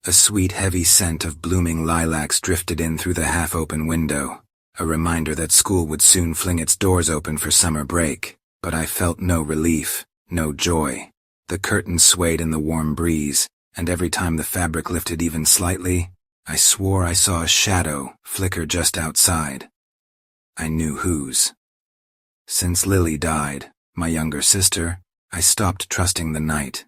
A sweet, heavy scent of blooming lilacs drifted in through the half-open window, a reminder that school would soon fling its doors open for summer break. But I felt no relief, no joy. The curtains swayed in the warm breeze, and every time the fabric lifted even slightly, I swore I saw a shadow flicker just outside. I knew whose. Since Lily died, my younger sister, I stopped trusting the night.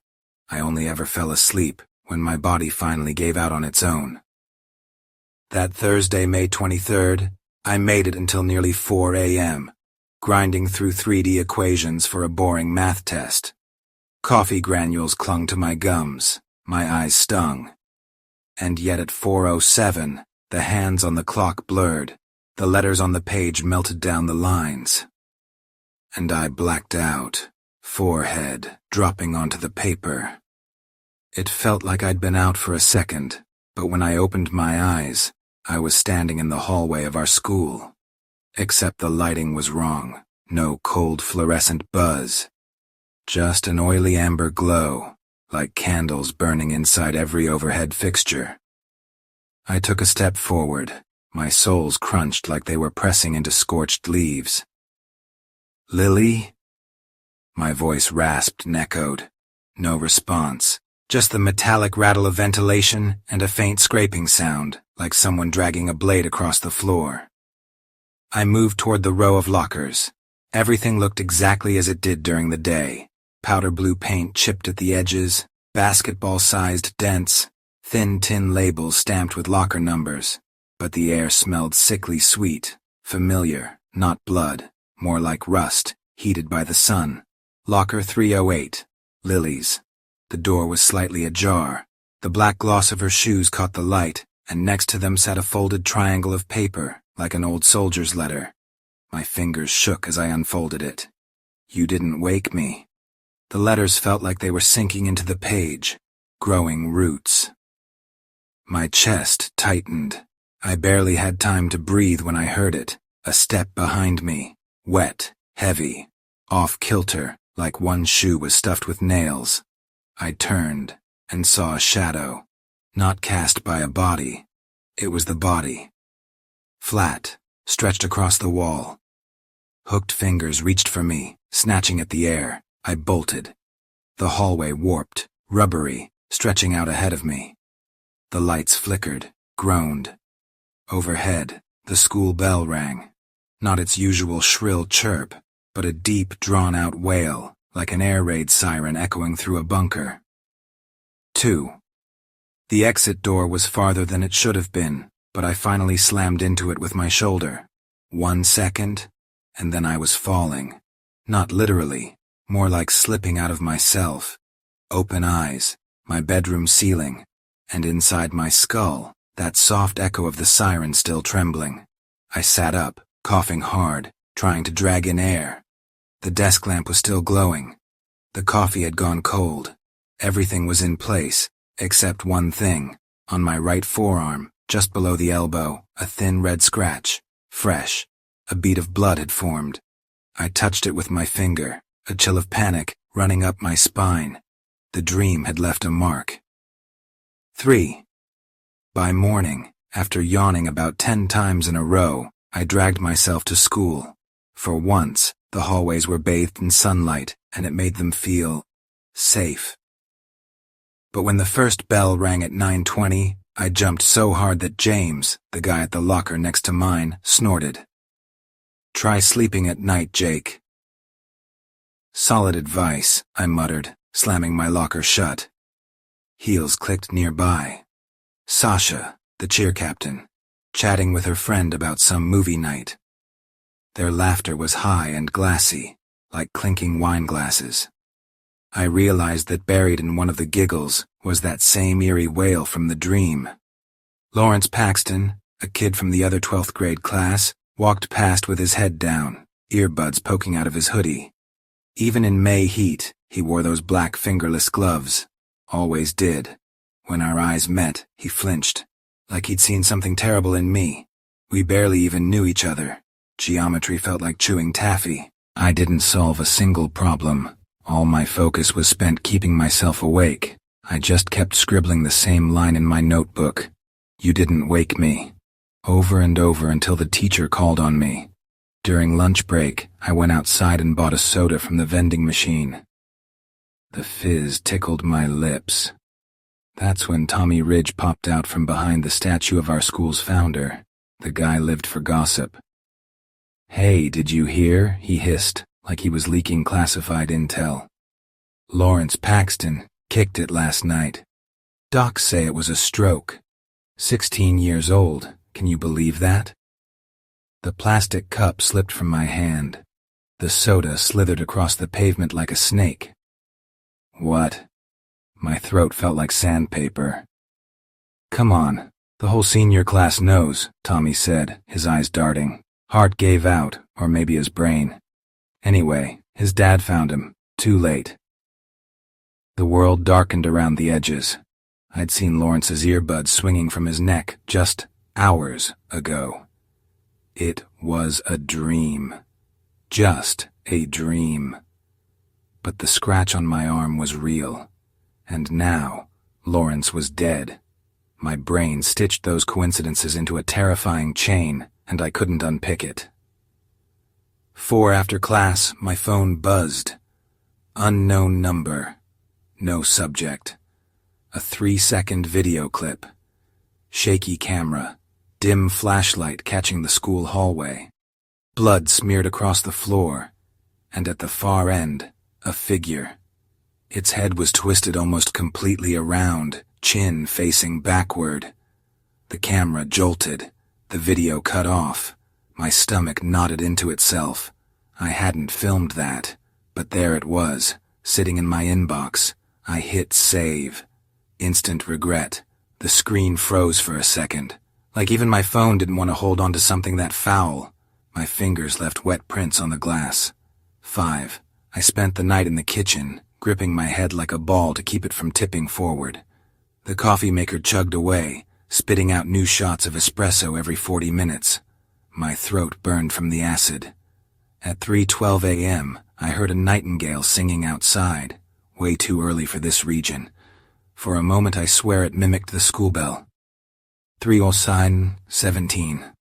I only ever fell asleep when my body finally gave out on its own. That Thursday, May 23rd, I made it until nearly 4 a.m., grinding through 3D equations for a boring math test. Coffee granules clung to my gums, my eyes stung. And yet at 4:07, the hands on the clock blurred, the letters on the page melted down the lines. And I blacked out, forehead dropping onto the paper. It felt like I'd been out for a second, but when I opened my eyes, I was standing in the hallway of our school. Except the lighting was wrong, no cold fluorescent buzz. Just an oily amber glow, like candles burning inside every overhead fixture. I took a step forward, my soles crunched like they were pressing into scorched leaves. "Lily?" My voice rasped and echoed. No response. Just the metallic rattle of ventilation and a faint scraping sound, like someone dragging a blade across the floor. I moved toward the row of lockers. Everything looked exactly as it did during the day. Powder blue paint chipped at the edges, basketball-sized dents, thin tin labels stamped with locker numbers. But the air smelled sickly sweet, familiar, not blood, more like rust, heated by the sun. Locker 308. Lily's. The door was slightly ajar. The black gloss of her shoes caught the light, and next to them sat a folded triangle of paper, like an old soldier's letter. My fingers shook as I unfolded it. "You didn't wake me." The letters felt like they were sinking into the page, growing roots. My chest tightened. I barely had time to breathe when I heard it, a step behind me, wet, heavy, off-kilter, like one shoe was stuffed with nails. I turned and saw a shadow, not cast by a body. It was the body. Flat, stretched across the wall. Hooked fingers reached for me, snatching at the air. I bolted. The hallway warped, rubbery, stretching out ahead of me. The lights flickered, groaned. Overhead, the school bell rang. Not its usual shrill chirp, but a deep, drawn-out wail, like an air raid siren echoing through a bunker. 2. The exit door was farther than it should have been, but I finally slammed into it with my shoulder. 1 second, and then I was falling. Not literally, more like slipping out of myself. Open eyes, my bedroom ceiling, and inside my skull, that soft echo of the siren still trembling. I sat up, coughing hard, trying to drag in air. The desk lamp was still glowing. The coffee had gone cold. Everything was in place, except one thing. On my right forearm, just below the elbow, a thin red scratch. Fresh. A bead of blood had formed. I touched it with my finger, a chill of panic running up my spine. The dream had left a mark. 3. By morning, after yawning about 10 times in a row, I dragged myself to school. For once, the hallways were bathed in sunlight, and it made them feel safe. But when the first bell rang at 9:20, I jumped so hard that James, the guy at the locker next to mine, snorted. "Try sleeping at night, Jake." "Solid advice," I muttered, slamming my locker shut. Heels clicked nearby. Sasha, the cheer captain, chatting with her friend about some movie night. Their laughter was high and glassy, like clinking wine glasses. I realized that buried in one of the giggles was that same eerie wail from the dream. Lawrence Paxton, a kid from the other 12th grade class, walked past with his head down, earbuds poking out of his hoodie. Even in May heat, he wore those black fingerless gloves. Always did. When our eyes met, he flinched, like he'd seen something terrible in me. We barely even knew each other. Geometry felt like chewing taffy. I didn't solve a single problem. All my focus was spent keeping myself awake. I just kept scribbling the same line in my notebook. You didn't wake me. Over and over until the teacher called on me. During lunch break, I went outside and bought a soda from the vending machine. The fizz tickled my lips. That's when Tommy Ridge popped out from behind the statue of our school's founder. The guy lived for gossip. "Hey, did you hear?" he hissed, like he was leaking classified intel. "Lawrence Paxton kicked it last night. Docs say it was a stroke. 16 years old, can you believe that?" The plastic cup slipped from my hand. The soda slithered across the pavement like a snake. "What?" My throat felt like sandpaper. "Come on, the whole senior class knows," Tommy said, his eyes darting. Heart gave out, or maybe his brain. Anyway, his dad found him, too late. The world darkened around the edges. I'd seen Lawrence's earbuds swinging from his neck just hours ago. It was a dream. Just a dream. But the scratch on my arm was real. And now, Lawrence was dead. My brain stitched those coincidences into a terrifying chain, and I couldn't unpick it. 4 after class, my phone buzzed. Unknown number. No subject. A 3-second video clip. Shaky camera. Dim flashlight catching the school hallway. Blood smeared across the floor. And at the far end, a figure. Its head was twisted almost completely around, chin facing backward. The camera jolted. The video cut off. My stomach knotted into itself. I hadn't filmed that, but there it was, sitting in my inbox. I hit save. Instant regret. The screen froze for a second. Like even my phone didn't want to hold on to something that foul. My fingers left wet prints on the glass. 5. I spent the night in the kitchen, gripping my head like a ball to keep it from tipping forward. The coffee maker chugged away, spitting out new shots of espresso every 40 minutes. My throat burned from the acid. At 3:12 a.m., I heard a nightingale singing outside, way too early for this region. For a moment I swear it mimicked the school bell. 3:17.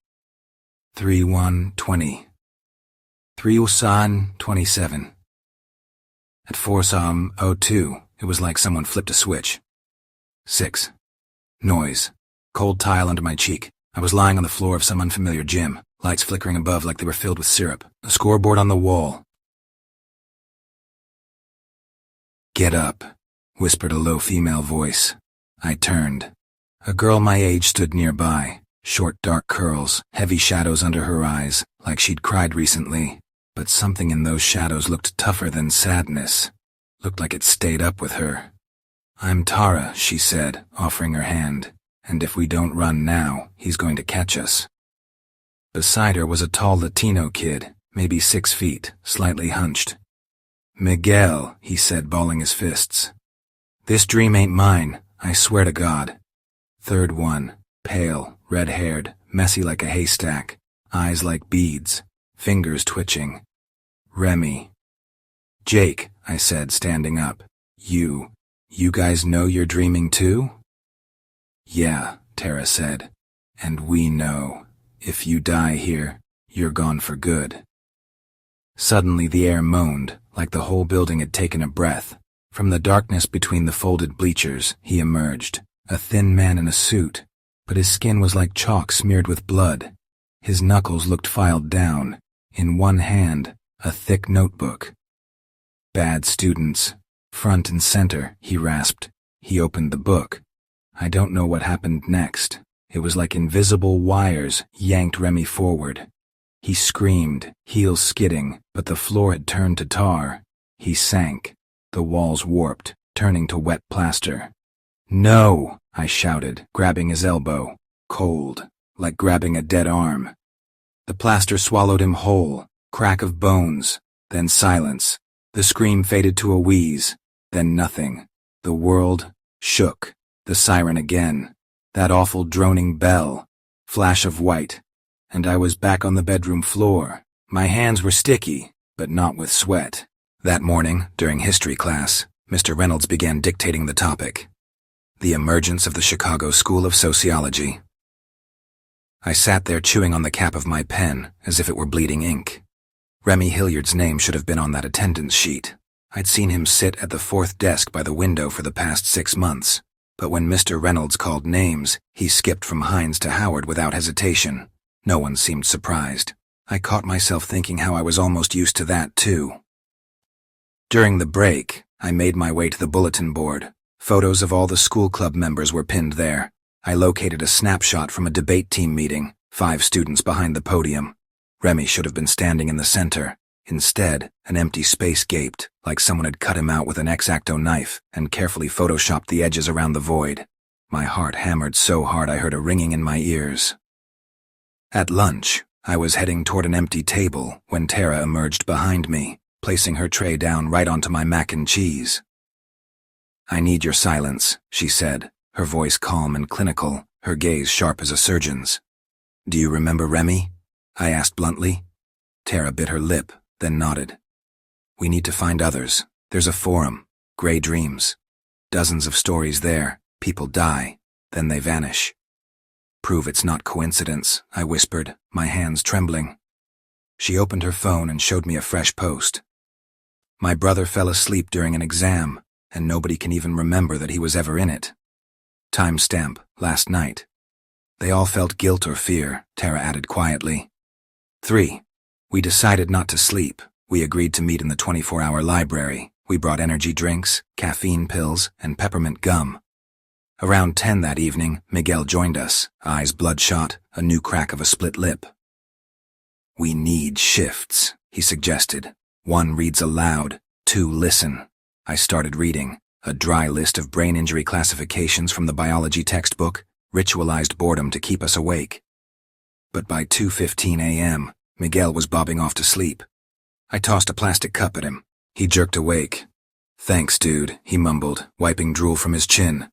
3:20. 3:27. At 4:02, it was like someone flipped a switch. 6. Noise. Cold tile under my cheek. I was lying on the floor of some unfamiliar gym, lights flickering above like they were filled with syrup, a scoreboard on the wall. "Get up," whispered a low female voice. I turned. A girl my age stood nearby, short dark curls, heavy shadows under her eyes, like she'd cried recently. But something in those shadows looked tougher than sadness. Looked like it stayed up with her. "I'm Tara," she said, offering her hand. "And if we don't run now, he's going to catch us." Beside her was a tall Latino kid, maybe 6 feet, slightly hunched. "Miguel," he said, balling his fists. "This dream ain't mine, I swear to God." Third one, pale, red-haired, messy like a haystack, eyes like beads, fingers twitching. "Remy." "Jake," I said, standing up. You guys know you're dreaming too?" "Yeah," Tara said. "And we know. If you die here, you're gone for good." Suddenly the air moaned, like the whole building had taken a breath. From the darkness between the folded bleachers, he emerged, a thin man in a suit, but his skin was like chalk smeared with blood. His knuckles looked filed down. In one hand, a thick notebook. "Bad students. Front and center," he rasped. He opened the book. I don't know what happened next. It was like invisible wires yanked Remy forward. He screamed, heels skidding, but the floor had turned to tar. He sank. The walls warped, turning to wet plaster. "No!" I shouted, grabbing his elbow. Cold, like grabbing a dead arm. The plaster swallowed him whole, crack of bones, then silence. The scream faded to a wheeze, then nothing. The world shook. The siren again. That awful droning bell. Flash of white. And I was back on the bedroom floor. My hands were sticky, but not with sweat. That morning, during history class, Mr. Reynolds began dictating the topic. The emergence of the Chicago School of Sociology. I sat there chewing on the cap of my pen as if it were bleeding ink. Remy Hilliard's name should have been on that attendance sheet. I'd seen him sit at the fourth desk by the window for the past 6 months, but when Mr. Reynolds called names, he skipped from Hines to Howard without hesitation. No one seemed surprised. I caught myself thinking how I was almost used to that too. During the break, I made my way to the bulletin board. Photos of all the school club members were pinned there. I located a snapshot from a debate team meeting, 5 students behind the podium. Remy should have been standing in the center. Instead, an empty space gaped, like someone had cut him out with an X-Acto knife and carefully photoshopped the edges around the void. My heart hammered so hard I heard a ringing in my ears. At lunch, I was heading toward an empty table when Tara emerged behind me, placing her tray down right onto my mac and cheese. "I need your silence," she said, her voice calm and clinical, her gaze sharp as a surgeon's. "Do you remember Remy?" I asked bluntly. Tara bit her lip, then nodded. "We need to find others. There's a forum, Gray Dreams. Dozens of stories there. People die, then they vanish." "Prove it's not coincidence," I whispered, my hands trembling. She opened her phone and showed me a fresh post. "My brother fell asleep during an exam, and nobody can even remember that he was ever in it. Timestamp, last night." They all felt guilt or fear, Tara added quietly. 3. We decided not to sleep. We agreed to meet in the 24-hour library. We brought energy drinks, caffeine pills, and peppermint gum. Around 10 that evening, Miguel joined us, eyes bloodshot, a new crack of a split lip. "We need shifts," he suggested. 1 reads aloud, 2 listen. I started reading, a dry list of brain injury classifications from the biology textbook, ritualized boredom to keep us awake. But by 2:15 a.m., Miguel was bobbing off to sleep. I tossed a plastic cup at him. He jerked awake. "Thanks, dude," he mumbled, wiping drool from his chin.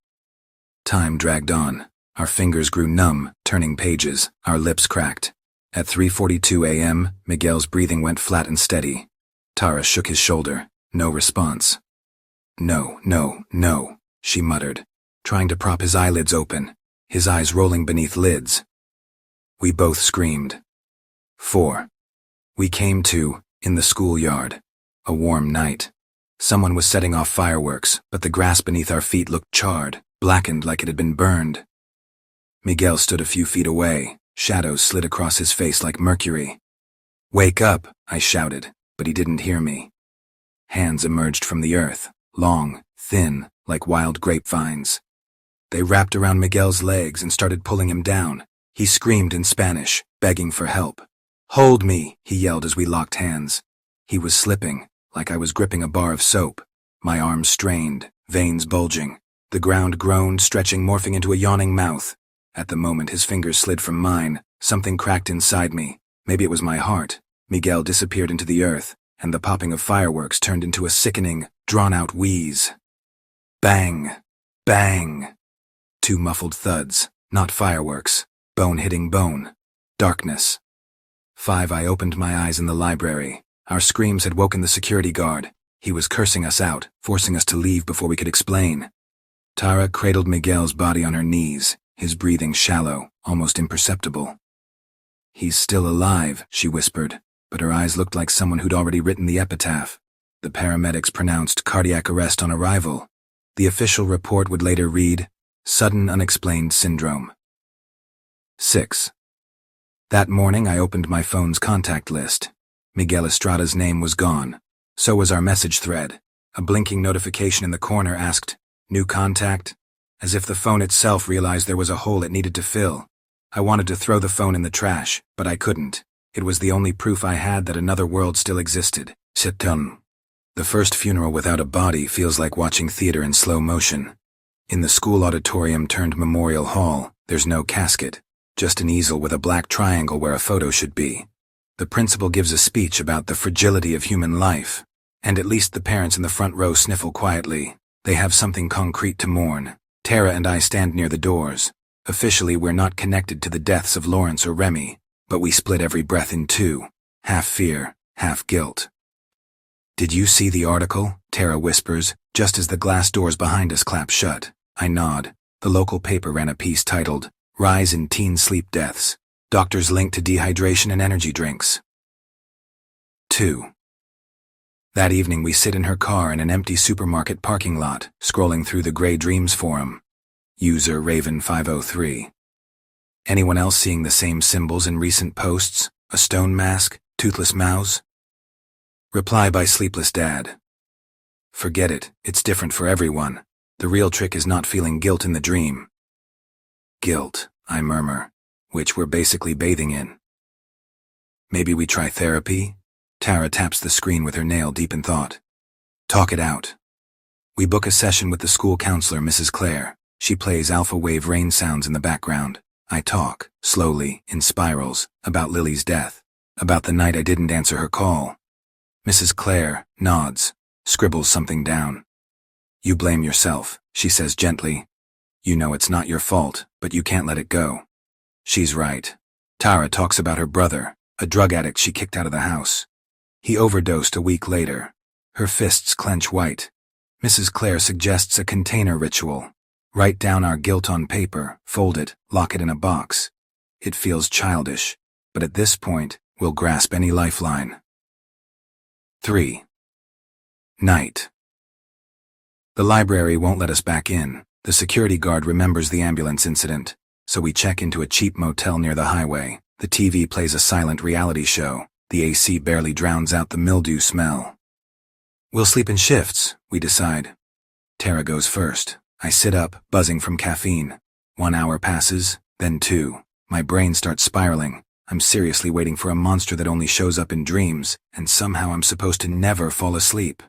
Time dragged on. Our fingers grew numb, turning pages, our lips cracked. At 3:42 a.m., Miguel's breathing went flat and steady. Tara shook his shoulder. No response. "No, no, no," she muttered, trying to prop his eyelids open, his eyes rolling beneath lids. We both screamed. 4. We came to, in the schoolyard. A warm night. Someone was setting off fireworks, but the grass beneath our feet looked charred, blackened like it had been burned. Miguel stood a few feet away, shadows slid across his face like mercury. "Wake up," I shouted, but he didn't hear me. Hands emerged from the earth, long, thin, like wild grapevines. They wrapped around Miguel's legs and started pulling him down. He screamed in Spanish, begging for help. "Hold me," he yelled as we locked hands. He was slipping, like I was gripping a bar of soap. My arms strained, veins bulging. The ground groaned, stretching, morphing into a yawning mouth. At the moment his fingers slid from mine, something cracked inside me. Maybe it was my heart. Miguel disappeared into the earth, and the popping of fireworks turned into a sickening, drawn-out wheeze. Bang! Bang! 2 muffled thuds, not fireworks. Bone hitting bone. Darkness. 5. I opened my eyes in the library. Our screams had woken the security guard. He was cursing us out, forcing us to leave before we could explain. Tara cradled Miguel's body on her knees, his breathing shallow, almost imperceptible. "He's still alive," she whispered, but her eyes looked like someone who'd already written the epitaph. The paramedics pronounced cardiac arrest on arrival. The official report would later read, "Sudden unexplained syndrome." 6. That morning I opened my phone's contact list. Miguel Estrada's name was gone. So was our message thread. A blinking notification in the corner asked, "New contact?" As if the phone itself realized there was a hole it needed to fill. I wanted to throw the phone in the trash, but I couldn't. It was the only proof I had that another world still existed. The first funeral without a body feels like watching theater in slow motion. In the school auditorium turned memorial hall, there's no casket. Just an easel with a black triangle where a photo should be. The principal gives a speech about the fragility of human life, and at least the parents in the front row sniffle quietly. They have something concrete to mourn. Tara and I stand near the doors. Officially, we're not connected to the deaths of Lawrence or Remy, but we split every breath in 2, half fear, half guilt. "Did you see the article?" Tara whispers, just as the glass doors behind us clap shut. I nod. The local paper ran a piece titled, "Rise in Teen Sleep Deaths. Doctors Link to Dehydration and Energy Drinks." 2. That evening we sit in her car in an empty supermarket parking lot, scrolling through the Grey Dreams forum. User Raven503. Anyone else seeing the same symbols in recent posts? A stone mask? Toothless mouse? Reply by Sleepless Dad. Forget it, it's different for everyone. The real trick is not feeling guilt in the dream. Guilt, I murmur, which we're basically bathing in. Maybe we try therapy? Tara taps the screen with her nail deep in thought. Talk it out. We book a session with the school counselor, Mrs. Clare. She plays alpha wave rain sounds in the background. I talk, slowly, in spirals, about Lily's death, about the night I didn't answer her call. Mrs. Clare nods, scribbles something down. You blame yourself, she says gently. You know it's not your fault, but you can't let it go. She's right. Tara talks about her brother, a drug addict she kicked out of the house. He overdosed a week later. Her fists clench white. Mrs. Clare suggests a container ritual. Write down our guilt on paper, fold it, lock it in a box. It feels childish, but at this point, we'll grasp any lifeline. 3. Night. The library won't let us back in. The security guard remembers the ambulance incident, so we check into a cheap motel near the highway. The TV plays a silent reality show. The AC barely drowns out the mildew smell. We'll sleep in shifts, we decide. Tara goes first. I sit up, buzzing from caffeine. 1 hour passes, then 2. My brain starts spiraling. I'm seriously waiting for a monster that only shows up in dreams, and somehow I'm supposed to never fall asleep.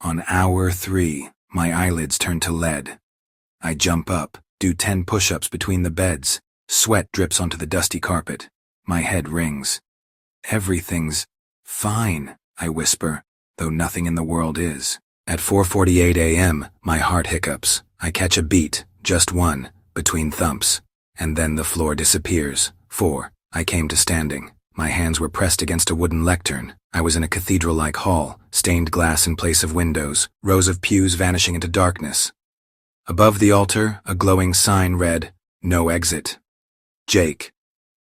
On hour 3, my eyelids turn to lead. I jump up, do 10 push-ups between the beds. Sweat drips onto the dusty carpet. My head rings. Everything's fine, I whisper, though nothing in the world is. At 4:48 a.m., my heart hiccups. I catch a beat, just one, between thumps, and then the floor disappears. 4. I came to standing. My hands were pressed against a wooden lectern. I was in a cathedral-like hall, stained glass in place of windows, rows of pews vanishing into darkness. Above the altar, a glowing sign read, "No exit." Jake.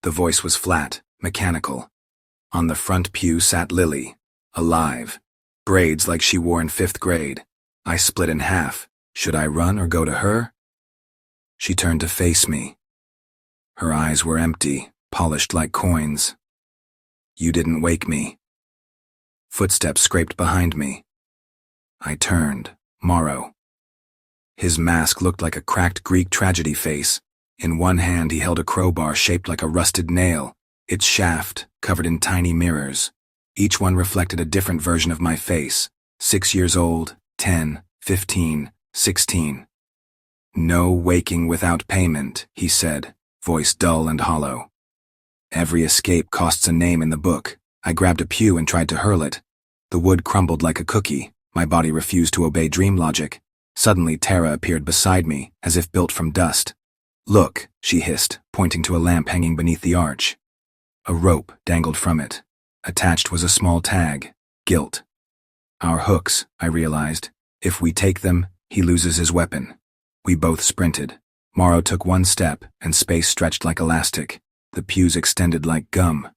The voice was flat, mechanical. On the front pew sat Lily, alive, braids like she wore in 5th grade. I split in half. Should I run or go to her? She turned to face me. Her eyes were empty, polished like coins. You didn't wake me. Footsteps scraped behind me. I turned. Morrow. His mask looked like a cracked Greek tragedy face. In one hand he held a crowbar shaped like a rusted nail, its shaft covered in tiny mirrors. Each one reflected a different version of my face. 6 years old, 10, 15, 16. No waking without payment, he said, voice dull and hollow. Every escape costs a name in the book. I grabbed a pew and tried to hurl it. The wood crumbled like a cookie. My body refused to obey dream logic. Suddenly Tara appeared beside me, as if built from dust. Look, she hissed, pointing to a lamp hanging beneath the arch. A rope dangled from it. Attached was a small tag, guilt. Our hooks, I realized. If we take them, he loses his weapon. We both sprinted. Morrow took one step, and space stretched like elastic. The pews extended like gum.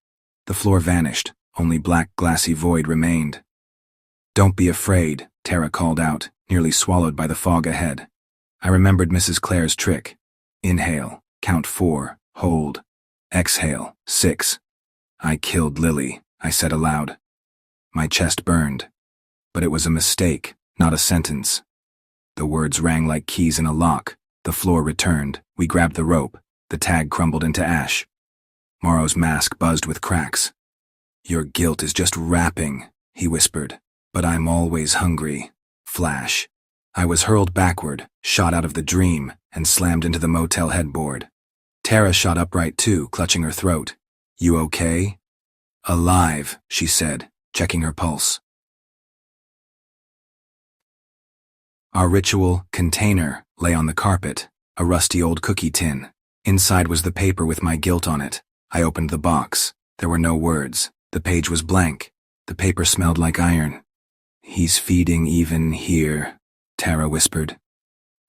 The floor vanished, only black glassy void remained. Don't be afraid, Tara called out, nearly swallowed by the fog ahead. I remembered Mrs. Clare's trick. Inhale, count 4, hold. Exhale, 6. I killed Lily, I said aloud. My chest burned. But it was a mistake, not a sentence. The words rang like keys in a lock. The floor returned. We grabbed the rope. The tag crumbled into ash. Morrow's mask buzzed with cracks. Your guilt is just wrapping, he whispered. But I'm always hungry. Flash. I was hurled backward, shot out of the dream, and slammed into the motel headboard. Tara shot upright too, clutching her throat. You okay? Alive, she said, checking her pulse. Our ritual container lay on the carpet, a rusty old cookie tin. Inside was the paper with my guilt on it. I opened the box. There were no words. The page was blank. The paper smelled like iron. He's feeding even here, Tara whispered.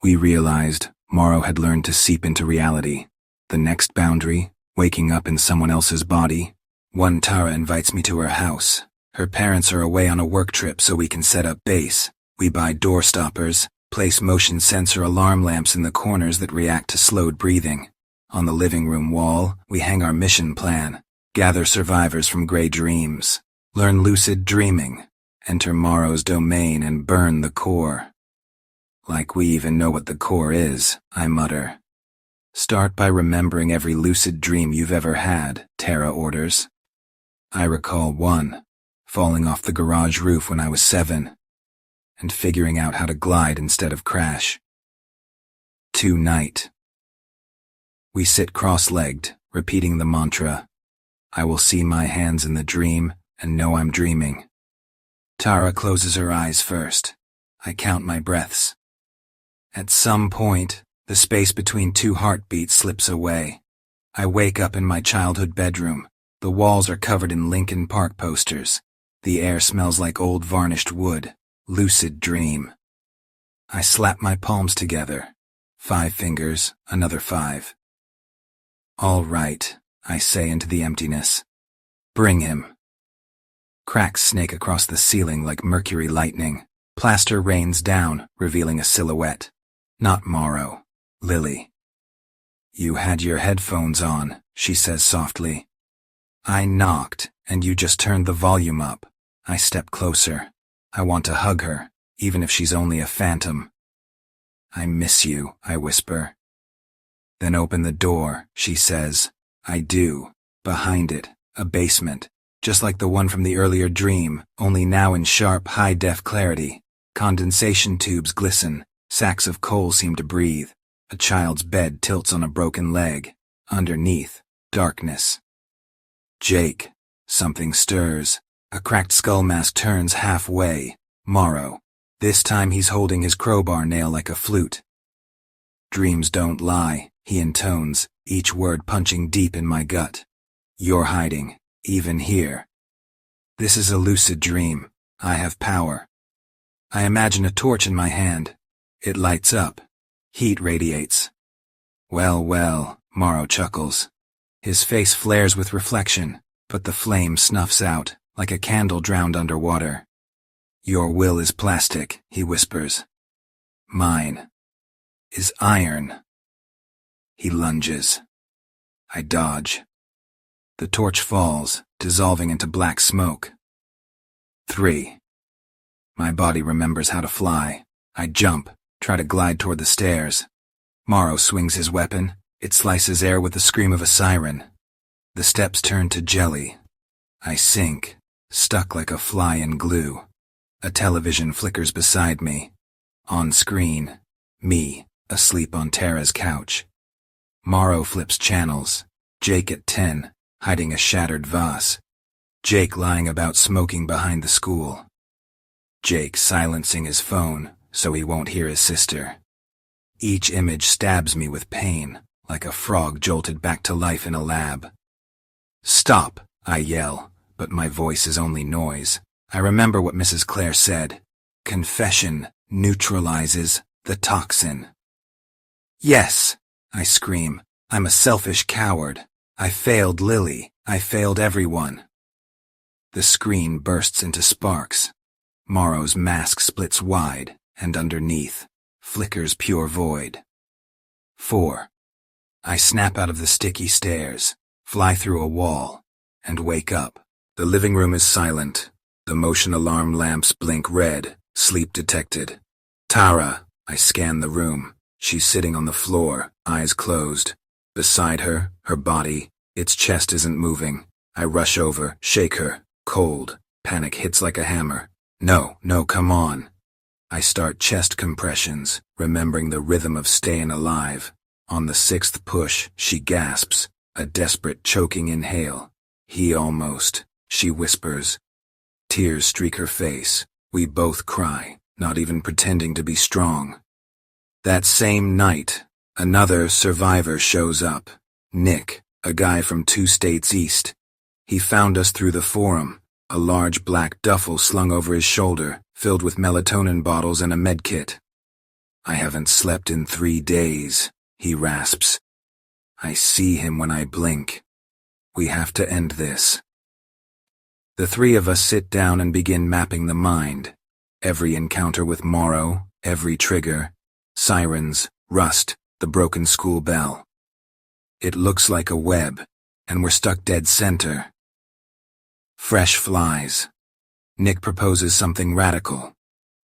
We realized Morrow had learned to seep into reality. The next boundary, waking up in someone else's body. One Tara invites me to her house. Her parents are away on a work trip so we can set up base. We buy door stoppers, place motion sensor alarm lamps in the corners that react to slowed breathing. On the living room wall, we hang our mission plan. Gather survivors from gray dreams. Learn lucid dreaming. Enter Morrow's domain and burn the core. Like we even know what the core is, I mutter. Start by remembering every lucid dream you've ever had, Tara orders. I recall one, falling off the garage roof when I was 7, and figuring out how to glide instead of crash. 2 night. We sit cross-legged, repeating the mantra. I will see my hands in the dream and know I'm dreaming. Tara closes her eyes first. I count my breaths. At some point, the space between 2 heartbeats slips away. I wake up in my childhood bedroom. The walls are covered in Linkin Park posters. The air smells like old varnished wood. Lucid dream. I slap my palms together. 5 fingers, another 5. All right, I say into the emptiness. Bring him. Cracks snake across the ceiling like mercury lightning. Plaster rains down, revealing a silhouette. Not Morrow. Lily. You had your headphones on, she says softly. I knocked, and you just turned the volume up. I step closer. I want to hug her, even if she's only a phantom. I miss you, I whisper. Then open the door, she says. I do. Behind it, a basement, just like the one from the earlier dream, only now in sharp, high-def clarity. Condensation tubes glisten. Sacks of coal seem to breathe. A child's bed tilts on a broken leg. Underneath, darkness. Jake. Something stirs. A cracked skull mask turns halfway. Morrow. This time he's holding his crowbar nail like a flute. Dreams don't lie, he intones, each word punching deep in my gut. You're hiding, even here. This is a lucid dream. I have power. I imagine a torch in my hand. It lights up. Heat radiates. Well, well, Morrow chuckles. His face flares with reflection, but the flame snuffs out, like a candle drowned underwater. Your will is plastic, he whispers. Mine is iron. He lunges. I dodge. The torch falls, dissolving into black smoke. 3. My body remembers how to fly. I jump, try to glide toward the stairs. Morrow swings his weapon. It slices air with the scream of a siren. The steps turn to jelly. I sink, stuck like a fly in glue. A television flickers beside me. On screen, me, asleep on Tara's couch. Morrow flips channels. Jake at 10, hiding a shattered vase. Jake lying about smoking behind the school. Jake silencing his phone so he won't hear his sister. Each image stabs me with pain, like a frog jolted back to life in a lab. Stop, I yell, but my voice is only noise. I remember what Mrs. Clare said. Confession neutralizes the toxin. Yes, I scream. I'm a selfish coward. I failed Lily. I failed everyone. The screen bursts into sparks. Morrow's mask splits wide, and underneath, flickers pure void. 4. I snap out of the sticky stairs, fly through a wall, and wake up. The living room is silent. The motion alarm lamps blink red, sleep detected. Tara, I scan the room. She's sitting on the floor, eyes closed. Beside her, her body, its chest isn't moving. I rush over, shake her, cold. Panic hits like a hammer. No, come on. I start chest compressions, remembering the rhythm of staying alive. On the 6th push, she gasps, a desperate choking inhale. He almost, she whispers. Tears streak her face. We both cry, not even pretending to be strong. That same night, another survivor shows up. Nick, a guy from 2 states east. He found us through the forum, a large black duffel slung over his shoulder, filled with melatonin bottles and a med kit. I haven't slept in 3 days, he rasps. I see him when I blink. We have to end this. The three of us sit down and begin mapping the mind. Every encounter with Morrow, every trigger, sirens, rust, the broken school bell. It looks like a web, and we're stuck dead center. Fresh flies. Nick proposes something radical.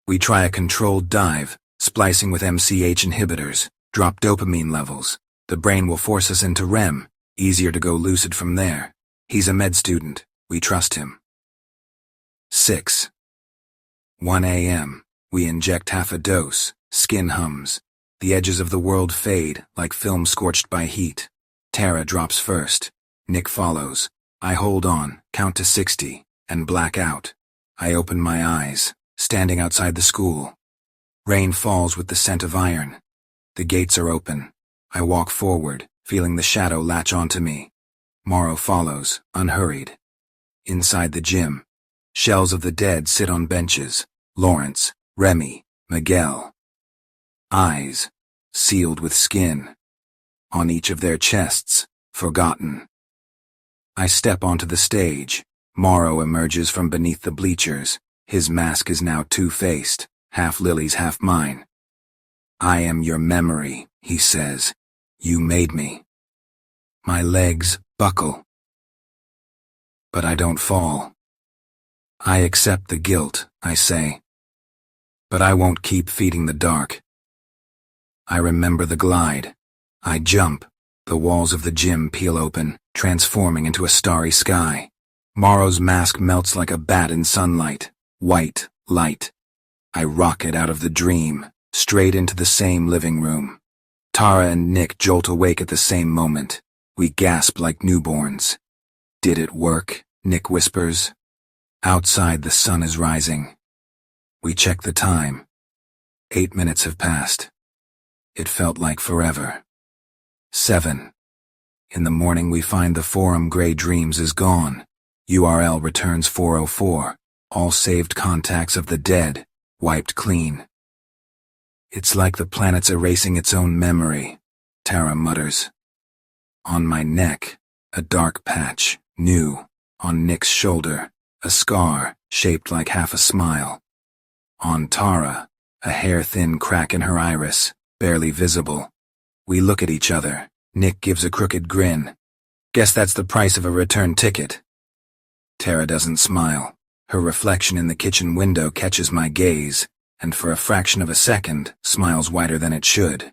We try a controlled dive, splicing with MCH inhibitors, drop dopamine levels. The brain will force us into REM, easier to go lucid from there. He's a med student. We trust him. 6. 1 a.m. We inject half a dose. Skin hums. The edges of the world fade, like film scorched by heat. Tara drops first. Nick follows. I hold on, count to 60, and black out. I open my eyes, standing outside the school. Rain falls with the scent of iron. The gates are open. I walk forward, feeling the shadow latch onto me. Morrow follows, unhurried. Inside the gym, shells of the dead sit on benches. Lawrence, Remy, Miguel. Eyes, sealed with skin. On each of their chests, forgotten. I step onto the stage. Morrow emerges from beneath the bleachers. His mask is now two-faced, half Lily's, half mine. I am your memory, he says. You made me. My legs buckle. But I don't fall. I accept the guilt, I say. But I won't keep feeding the dark. I remember the glide. I jump. The walls of the gym peel open, transforming into a starry sky. Morrow's mask melts like a bat in sunlight. White light. I rocket out of the dream, straight into the same living room. Tara and Nick jolt awake at the same moment. We gasp like newborns. Did it work? Nick whispers. Outside the sun is rising. We check the time. 8 minutes have passed. It felt like forever. 7. In the morning we find the forum Grey Dreams is gone. URL returns 404. All saved contacts of the dead, wiped clean. It's like the planet's erasing its own memory, Tara mutters. On my neck, a dark patch, new. On Nick's shoulder, a scar, shaped like half a smile. On Tara, a hair-thin crack in her iris, barely visible. We look at each other. Nick gives a crooked grin. Guess that's the price of a return ticket. Tara doesn't smile. Her reflection in the kitchen window catches my gaze, and for a fraction of a second, smiles wider than it should.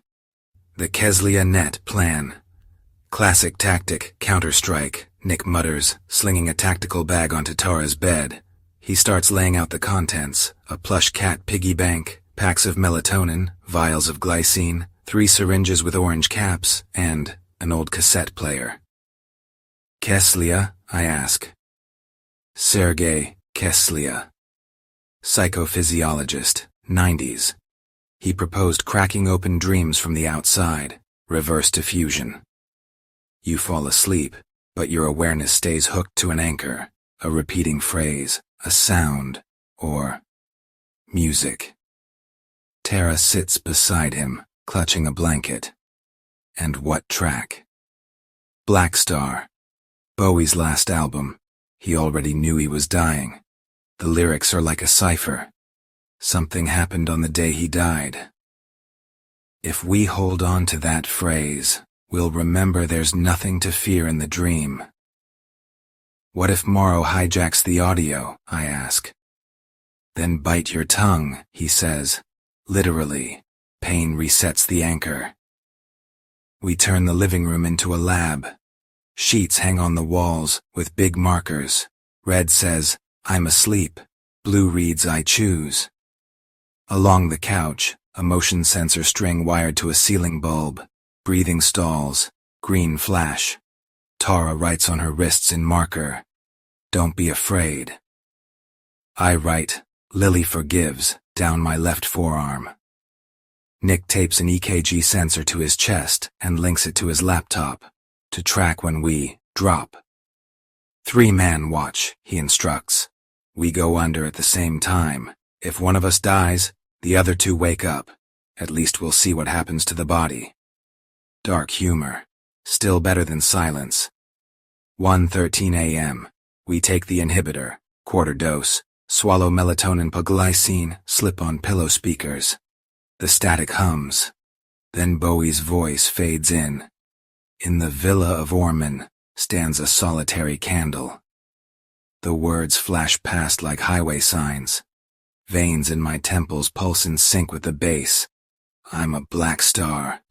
The Keslia net plan. Classic tactic, Counter-Strike, Nick mutters, slinging a tactical bag onto Tara's bed. He starts laying out the contents, a plush cat piggy bank, packs of melatonin, vials of glycine, 3 syringes with orange caps, and an old cassette player. Keslia, I ask. Sergei Keslia. Psychophysiologist, 90s. He proposed cracking open dreams from the outside, reverse diffusion. You fall asleep, but your awareness stays hooked to an anchor, a repeating phrase, a sound, or music. Tara sits beside him, clutching a blanket. And what track? Black Star. Bowie's last album. He already knew he was dying. The lyrics are like a cipher. Something happened on the day he died. If we hold on to that phrase, we'll remember there's nothing to fear in the dream. What if Morrow hijacks the audio, I ask. Then bite your tongue, he says. Literally, pain resets the anchor. We turn the living room into a lab. Sheets hang on the walls with big markers. Red says, I'm asleep. Blue reads, I choose. Along the couch, a motion sensor string wired to a ceiling bulb. Breathing stalls. Green flash. Tara writes on her wrists in marker. Don't be afraid. I write, Lily forgives, down my left forearm. Nick tapes an EKG sensor to his chest and links it to his laptop to track when we drop. 3-man watch, he instructs. We go under at the same time. If one of us dies, the other 2 wake up. At least we'll see what happens to the body. Dark humor. Still better than silence. 1:13 a.m. We take the inhibitor, quarter dose, swallow melatonin glycine, slip on pillow speakers. The static hums. Then Bowie's voice fades in. In the villa of Orman stands a solitary candle. The words flash past like highway signs. Veins in my temples pulse in sync with the bass. I'm a black star.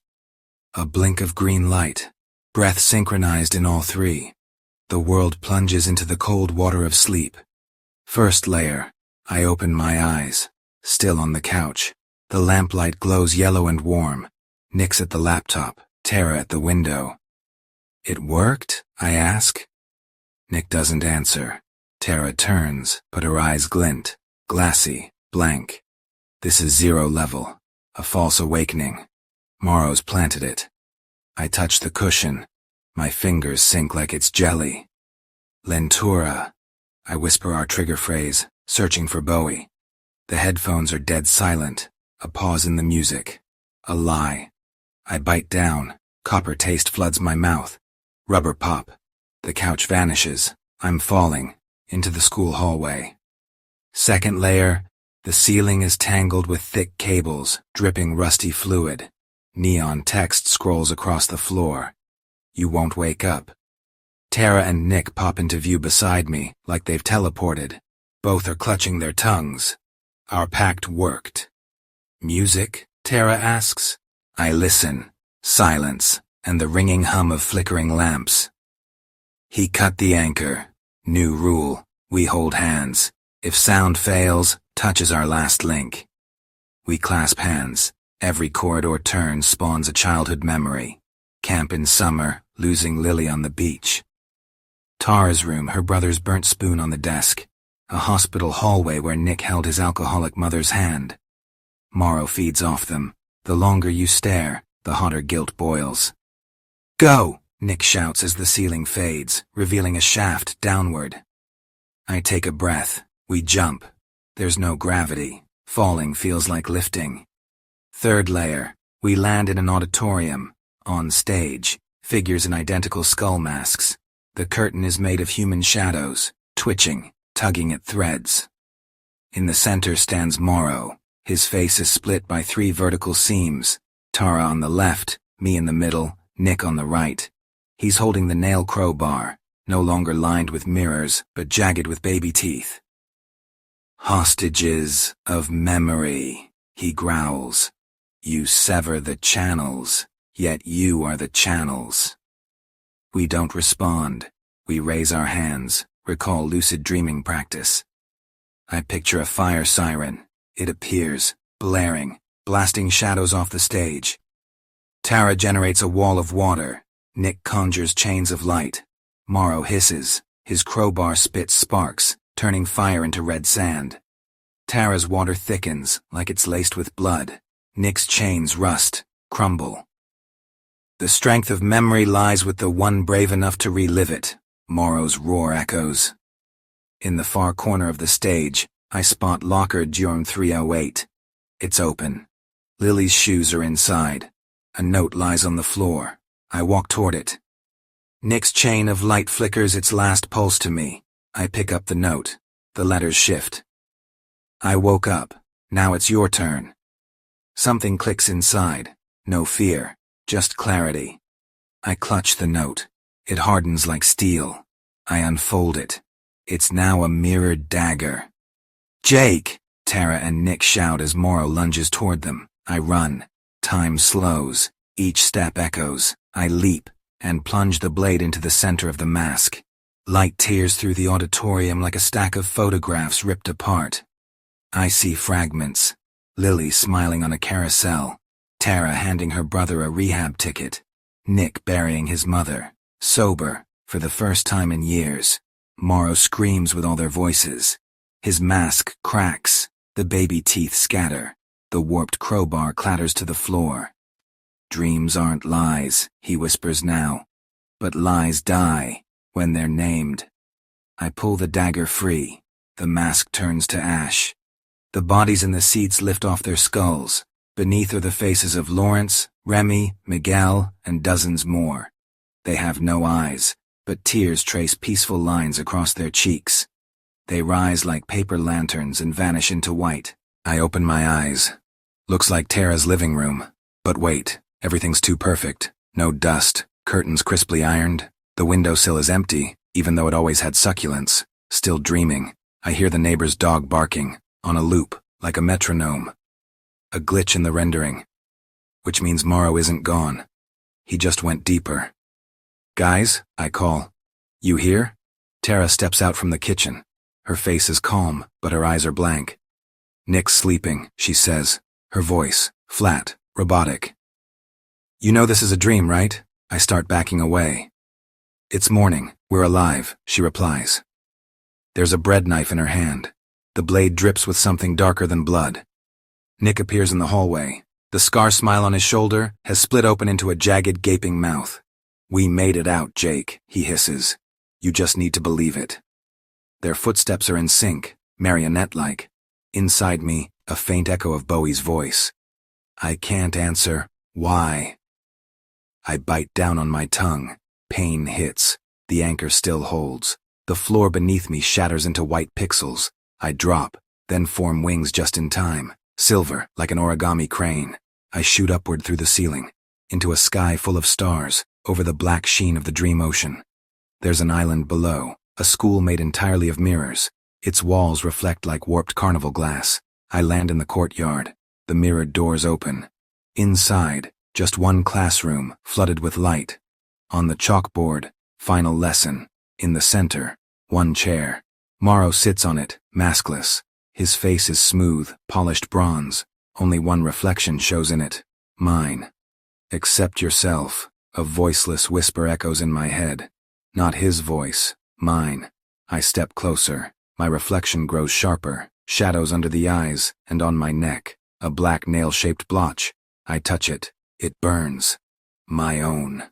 A blink of green light, breath synchronized in all three. The world plunges into the cold water of sleep. First layer, I open my eyes, still on the couch. The lamplight glows yellow and warm. Nick's at the laptop, Tara at the window. It worked? I ask. Nick doesn't answer. Tara turns, but her eyes glint, glassy, blank. This is 0 level, a false awakening. Morrow's planted it. I touch the cushion. My fingers sink like it's jelly. Lentura. I whisper our trigger phrase, searching for Bowie. The headphones are dead silent. A pause in the music. A lie. I bite down. Copper taste floods my mouth. Rubber pop. The couch vanishes. I'm falling. Into the school hallway. Second layer. The ceiling is tangled with thick cables, dripping rusty fluid. Neon text scrolls across the floor. You won't wake up. Tara and Nick pop into view beside me, like they've teleported. Both are clutching their tongues. Our pact worked. Music? Tara asks. I listen. Silence, and the ringing hum of flickering lamps. He cut the anchor. New rule. We hold hands. If sound fails, touch is our last link. We clasp hands. Every corridor turn spawns a childhood memory. Camp in summer, losing Lily on the beach. Tara's room, her brother's burnt spoon on the desk. A hospital hallway where Nick held his alcoholic mother's hand. Morrow feeds off them. The longer you stare, the hotter guilt boils. Go! Nick shouts as the ceiling fades, revealing a shaft downward. I take a breath. We jump. There's no gravity. Falling feels like lifting. Third layer. We land in an auditorium. On stage, figures in identical skull masks. The curtain is made of human shadows, twitching, tugging at threads. In the center stands Morrow. His face is split by 3 vertical seams. Tara on the left, me in the middle, Nick on the right. He's holding the nail crowbar, no longer lined with mirrors, but jagged with baby teeth. Hostages of memory, he growls. You sever the channels, yet you are the channels. We don't respond. We raise our hands, recall lucid dreaming practice. I picture a fire siren. It appears, blaring, blasting shadows off the stage. Tara generates a wall of water. Nick conjures chains of light. Morrow hisses. His crowbar spits sparks, turning fire into red sand. Tara's water thickens, like it's laced with blood. Nick's chains rust, crumble. The strength of memory lies with the one brave enough to relive it. Morrow's roar echoes. In the far corner of the stage, I spot locker Durham 308. It's open. Lily's shoes are inside. A note lies on the floor. I walk toward it. Nick's chain of light flickers its last pulse to me. I pick up the note. The letters shift. I woke up. Now it's your turn. Something clicks inside. No fear, just clarity. I clutch the note. It hardens like steel. I unfold it. It's now a mirrored dagger. Jake! Tara and Nick shout as Morrow lunges toward them. I run. Time slows. Each step echoes. I leap and plunge the blade into the center of the mask. Light tears through the auditorium like a stack of photographs ripped apart. I see fragments. Lily smiling on a carousel. Tara handing her brother a rehab ticket. Nick burying his mother. Sober, for the first time in years. Morrow screams with all their voices. His mask cracks. The baby teeth scatter. The warped crowbar clatters to the floor. Dreams aren't lies, he whispers now. But lies die when they're named. I pull the dagger free. The mask turns to ash. The bodies in the seats lift off their skulls. Beneath are the faces of Lawrence, Remy, Miguel, and dozens more. They have no eyes, but tears trace peaceful lines across their cheeks. They rise like paper lanterns and vanish into white. I open my eyes. Looks like Tara's living room. But wait, everything's too perfect. No dust, curtains crisply ironed. The windowsill is empty, even though it always had succulents. Still dreaming, I hear the neighbor's dog barking, on a loop, like a metronome. A glitch in the rendering. Which means Morrow isn't gone. He just went deeper. Guys, I call. You here? Tara steps out from the kitchen. Her face is calm, but her eyes are blank. Nick's sleeping, she says, her voice, flat, robotic. You know this is a dream, right? I start backing away. It's morning, we're alive, she replies. There's a bread knife in her hand. The blade drips with something darker than blood. Nick appears in the hallway. The scar smile on his shoulder has split open into a jagged, gaping mouth. We made it out, Jake, he hisses. You just need to believe it. Their footsteps are in sync, marionette-like. Inside me, a faint echo of Bowie's voice. I can't answer, why? I bite down on my tongue. Pain hits. The anchor still holds. The floor beneath me shatters into white pixels. I drop, then form wings just in time. Silver, like an origami crane. I shoot upward through the ceiling, into a sky full of stars, over the black sheen of the dream ocean. There's an island below, a school made entirely of mirrors. Its walls reflect like warped carnival glass. I land in the courtyard. The mirrored doors open. Inside, just one classroom, flooded with light. On the chalkboard, final lesson. In the center, one chair. Morrow sits on it, maskless. His face is smooth, polished bronze. Only one reflection shows in it. Mine. Accept yourself. A voiceless whisper echoes in my head. Not his voice, mine. I step closer. My reflection grows sharper. Shadows under the eyes, and on my neck. A black nail-shaped blotch. I touch it. It burns. My own.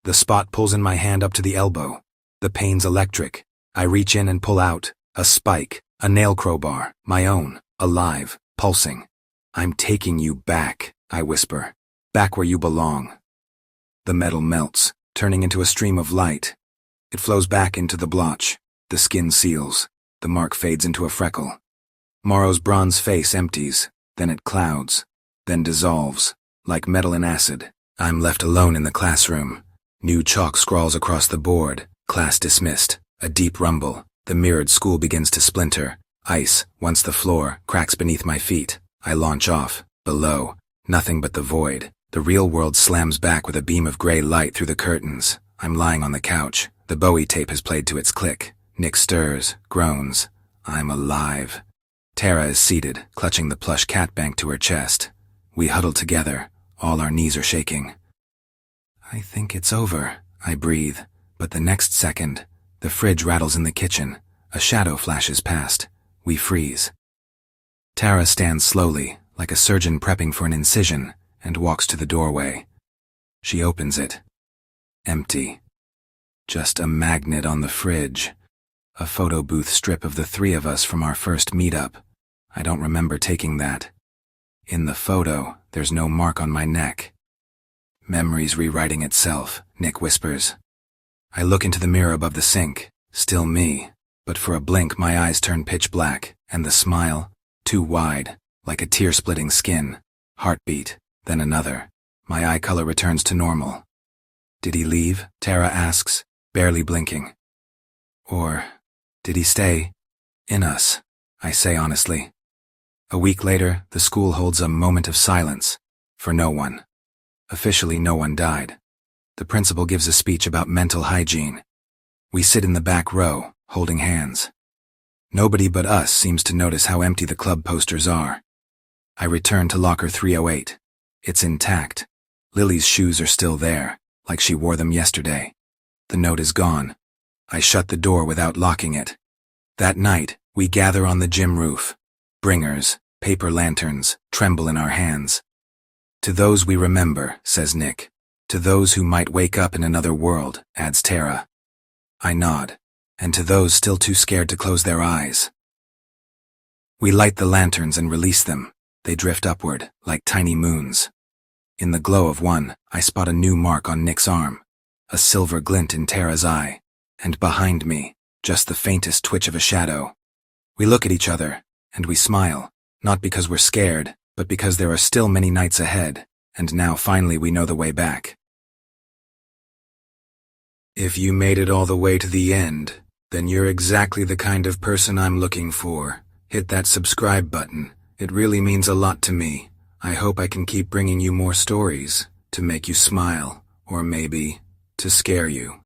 The spot pulls in my hand up to the elbow. The pain's electric. I reach in and pull out. A spike. A nail crowbar. My own. Alive. Pulsing. I'm taking you back, I whisper. Back where you belong. The metal melts, turning into a stream of light. It flows back into the blotch. The skin seals. The mark fades into a freckle. Morrow's bronze face empties. Then it clouds. Then dissolves. Like metal in acid. I'm left alone in the classroom. New chalk scrawls across the board. Class dismissed. A deep rumble. The mirrored school begins to splinter. Ice, once the floor, cracks beneath my feet. I launch off. Below, nothing but the void. The real world slams back with a beam of gray light through the curtains. I'm lying on the couch. The Bowie tape has played to its click. Nick stirs, groans. I'm alive. Tara is seated, clutching the plush cat bank to her chest. We huddle together. All our knees are shaking. I think it's over, I breathe. But the next second, the fridge rattles in the kitchen. A shadow flashes past. We freeze. Tara stands slowly, like a surgeon prepping for an incision, and walks to the doorway. She opens it. Empty. Just a magnet on the fridge. A photo booth strip of the three of us from our first meetup. I don't remember taking that. In the photo, there's no mark on my neck. Memory's rewriting itself, Nick whispers. I look into the mirror above the sink. Still me. But for a blink my eyes turn pitch black, and the smile, too wide, like a tear-splitting skin. Heartbeat, then another. My eye color returns to normal. Did he leave? Tara asks, barely blinking. Or did he stay? In us, I say honestly. A week later, the school holds a moment of silence. For no one. Officially, no one died. The principal gives a speech about mental hygiene. We sit in the back row, holding hands. Nobody but us seems to notice how empty the club posters are. I return to locker 308. It's intact. Lily's shoes are still there, like she wore them yesterday. The note is gone. I shut the door without locking it. That night, we gather on the gym roof. Bringers, paper lanterns, tremble in our hands. To those we remember, says Nick. To those who might wake up in another world, adds Tara. I nod. And to those still too scared to close their eyes. We light the lanterns and release them. They drift upward, like tiny moons. In the glow of one, I spot a new mark on Nick's arm, a silver glint in Tara's eye, and behind me, just the faintest twitch of a shadow. We look at each other, and we smile, not because we're scared, but because there are still many nights ahead, and now finally we know the way back. If you made it all the way to the end, then you're exactly the kind of person I'm looking for. Hit that subscribe button. It really means a lot to me. I hope I can keep bringing you more stories, to make you smile, or maybe, to scare you.